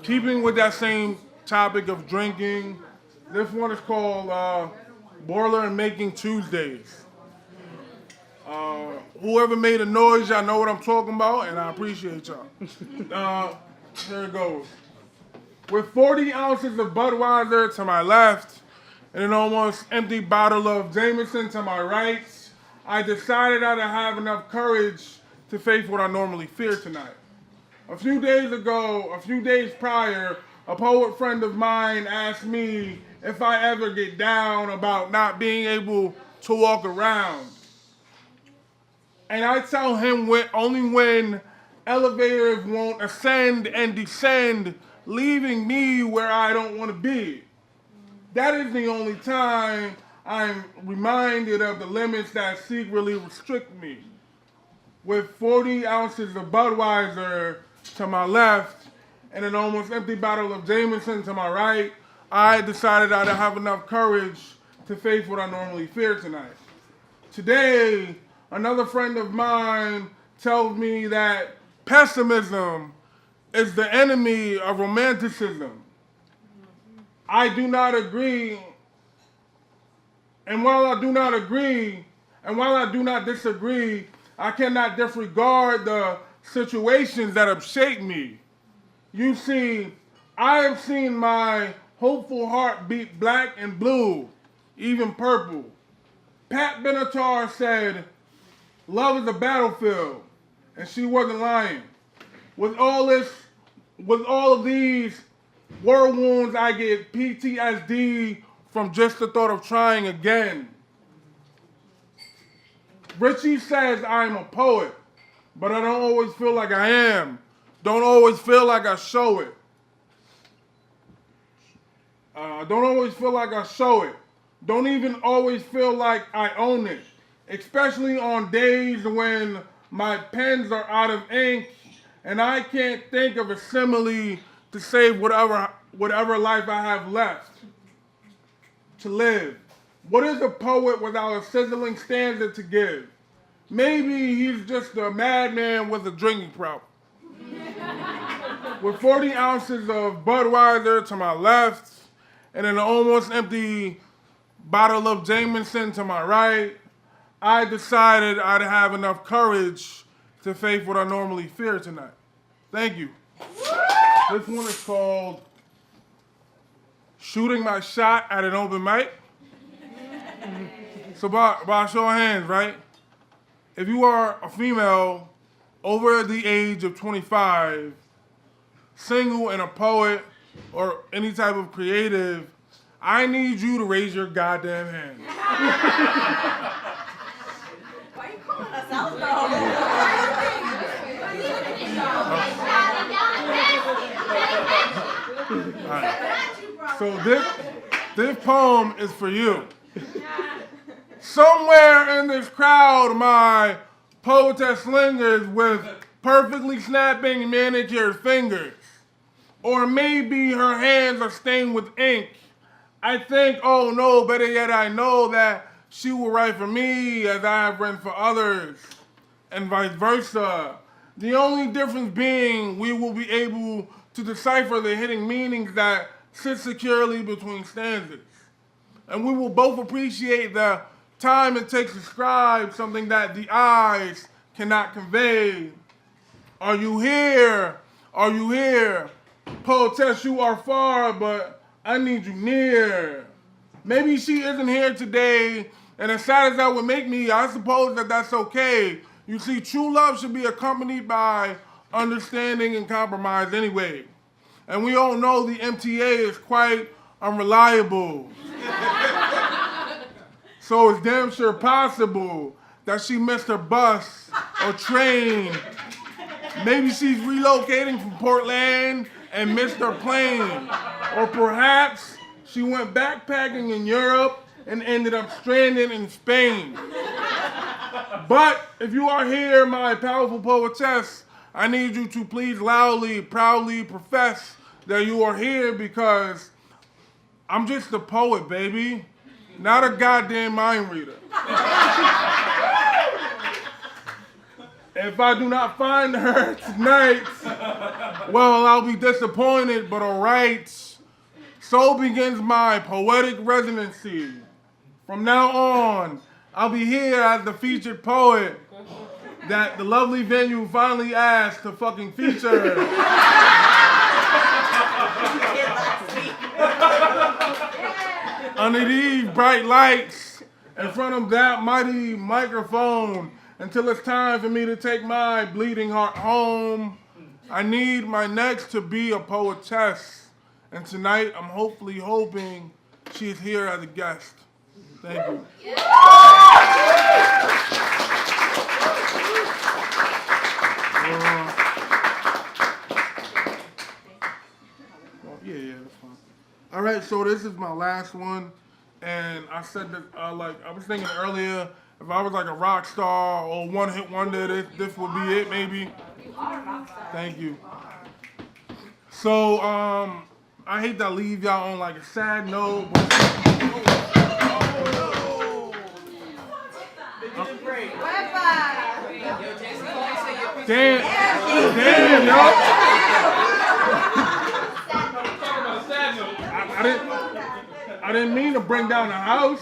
Keeping with that same topic of drinking, this one is called Boiler and Making Tuesdays. Whoever made a noise, y'all know what I'm talking about, and I appreciate y'all. Here it goes. With 40 ounces of Budweiser to my left and an almost empty bottle of Jameson to my right, I decided I'd have enough courage to face what I normally fear tonight. A few days prior, a poet friend of mine asked me if I ever get down about not being able to walk around. And I tell him only when elevators won't ascend and descend, leaving me where I don't want to be. That is the only time I'm reminded of the limits that secretly restrict me. With 40 ounces of Budweiser to my left and an almost empty bottle of Jameson to my right, I decided I'd have enough courage to face what I normally fear tonight. Today, another friend of mine tells me that pessimism is the enemy of romanticism. I do not agree, and while I do not disagree, I cannot disregard the situations that have shaped me. You see, I have seen my hopeful heart beat black and blue, even purple. Pat Benatar said, "Love is a battlefield," and she wasn't lying. With all of these war wounds, I get PTSD from just the thought of trying again. Richie says I'm a poet, but I don't always feel like I am. Don't always feel like I show it. Don't even always feel like I own it, especially on days when my pens are out of ink and I can't think of a simile to save whatever life I have left to live. What is a poet without a sizzling stanza to give? Maybe he's just a madman with a drinking problem. With 40 ounces of Budweiser to my left and an almost empty bottle of Jameson to my right, I decided I'd have enough courage to face what I normally fear tonight. Thank you. This one is called Shooting My Shot at an Open Mic. So by show of hands, right? If you are a female over the age of 25, single and a poet, or any type of creative, I need you to raise your goddamn hand. Why are you calling us out though? All right. So this poem is for you. Somewhere in this crowd, my poetess lingers with perfectly snapping manicured fingers. Or maybe her hands are stained with ink. I think, oh no, better yet I know that she will write for me as I have written for others, and vice versa. The only difference being we will be able to decipher the hidden meanings that sit securely between stanzas. And we will both appreciate the time it takes to describe something that the eyes cannot convey. Are you here? Are you here? Poetess, you are far, but I need you near. Maybe she isn't here today, and as sad as that would make me, I suppose that that's okay. You see, true love should be accompanied by understanding and compromise anyway. And we all know the MTA is quite unreliable. So it's damn sure possible that she missed her bus or train. Maybe she's relocating from Portland and missed her plane. Or perhaps she went backpacking in Europe and ended up stranded in Spain. But if you are here, my powerful poetess, I need you to please loudly, proudly profess that you are here because I'm just a poet, baby, not a goddamn mind reader. If I do not find her tonight, well, I'll be disappointed, but alright. So begins my poetic residency. From now on, I'll be here as the featured poet that the lovely venue finally asked to fucking feature. Under these bright lights, in front of that mighty microphone, until it's time for me to take my bleeding heart home. I need my next to be a poetess. And tonight, I'm hoping she is here as a guest. Thank you. Yeah, that's fine. All right, so this is my last one. And I said that, I was thinking earlier, if I was like a rock star or one-hit wonder, this would be it, maybe. Thank you. So, I hate to leave y'all on like a sad note, but damn, yo. I didn't mean to bring down the house.